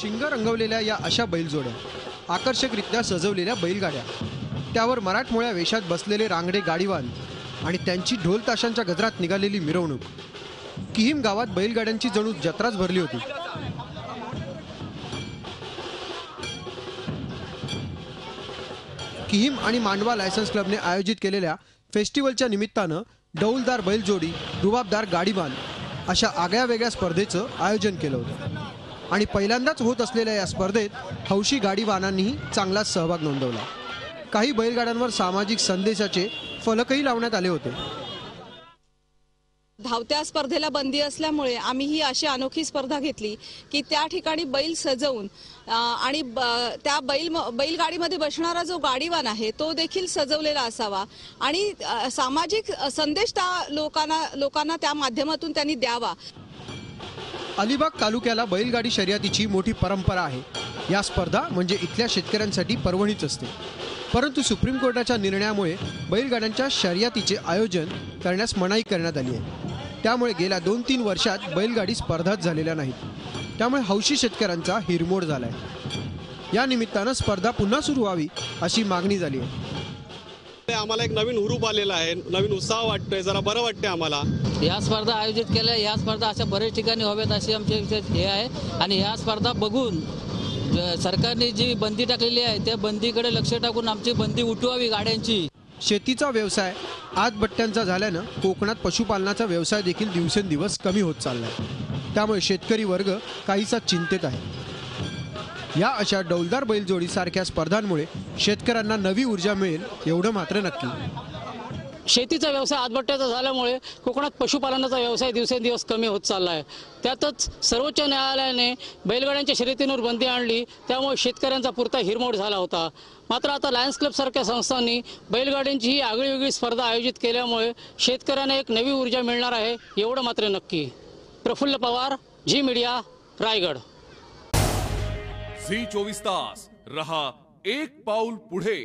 शिंग रंगवलेल्या या अशा बैलजोड्या, आकर्षकरित्या सजवलेल्या बैलगाड्या, त्यावर मराठमोळ्या वेशात बसलेले रांगडे गाडीवान आणि त्यांची ढोल ताशांच्या गजरात निघालेली मिरवणूक. किहीम गावात बैलगाड्यांची जणू जत्राच भरली होती. किहीम आणि मांडवा लायसन्स क्लबने आयोजित केलेल्या फेस्टिवलच्या निमित्तानं डौलदार बैलजोडी, रुबाबदार गाडीवान अशा आगळ्या वेगळ्या स्पर्धेचं आयोजन केलं होतं. आणि पहिल्यांदाच होत असलेल्या या स्पर्धेत हौशी गाडीवानांनीही चांगलाच सहभाग नोंदवला. काही बैलगाड्यांवर सामाजिक संदेशाचे फलकही लावण्यात आले होते. धावत्या स्पर्धेला बंदी असल्यामुळे आम्ही ही अशी अनोखी स्पर्धा घेतली की त्या ठिकाणी बैल सजवून आणि त्या बैलगाडीमध्ये बसणारा जो गाडीवान आहे तो देखील सजवलेला असावा आणि सामाजिक संदेश त्या लोकांना त्या माध्यमातून त्यांनी द्यावा. अलिबाग तालुक्याला बैलगाडी शर्यतीची मोठी परंपरा आहे. या स्पर्धा म्हणजे इथल्या शेतकऱ्यांसाठी पर्वणीच असते. परंतु सुप्रीम कोर्टाच्या निर्णयामुळे बैलगाड्यांच्या शर्यतीचे आयोजन करण्यास मनाई करण्यात आली आहे. त्यामुळे गेल्या 2-3 वर्षात बैलगाडी स्पर्धाच झालेल्या नाहीत. त्यामुळे हौशी शेतकऱ्यांचा हिरमोड झालाय. या निमित्तानं स्पर्धा पुन्हा सुरू व्हावी अशी मागणी झाली आहे. आम्हाला एक नवीन हुरूप आलेला आहे, नवीन उत्साह वाटतोय, जरा बरं वाटतंय आम्हाला. या स्पर्धा आयोजित केल्या, या स्पर्धा अशा बऱ्याच ठिकाणी व्हाव्यात अशी आमचे हे आहे. आणि या स्पर्धा बघून सरकारने जी बंदी टाकलेली आहे त्या बंदीकडे लक्ष टाकून आमची बंदी उठवावी गाड्यांची. शेतीचा व्यवसाय आजबट्ट्यांचा झाल्यानं कोकणात पशुपालनाचा व्यवसाय देखील दिवसेंदिवस कमी होत चाललाय. त्यामुळे शेतकरी वर्ग काहीसा चिंतेत आहे. या अशा डौलदार बैलजोडी सारख्या स्पर्धांमुळे शेतकऱ्यांना नवी ऊर्जा मिळेल एवढं मात्र नक्की. शेतीचा व्यवसाय आजबट्ट्याचा झाल्यामुळे कोकणात पशुपालनाचा व्यवसाय दिवसेंदिवस कमी होत चालला आहे. त्यातच सर्वोच्च न्यायालयाने बैलगाड्यांच्या शर्यतींवर बंदी आणली, त्यामुळे शेतकऱ्यांचा पुरता हिरमोड झाला होता. मात्र आता लायन्स क्लब सारख्या संस्थांनी बैलगाड्यांची ही आगळीवेगळी स्पर्धा आयोजित केल्यामुळे शेतकऱ्यांना एक नवी ऊर्जा मिळणार आहे एवढं मात्र नक्की. प्रफुल्ल पवार, झी मीडिया, रायगड. झी 24 तास रहा एक पाऊल पुढे.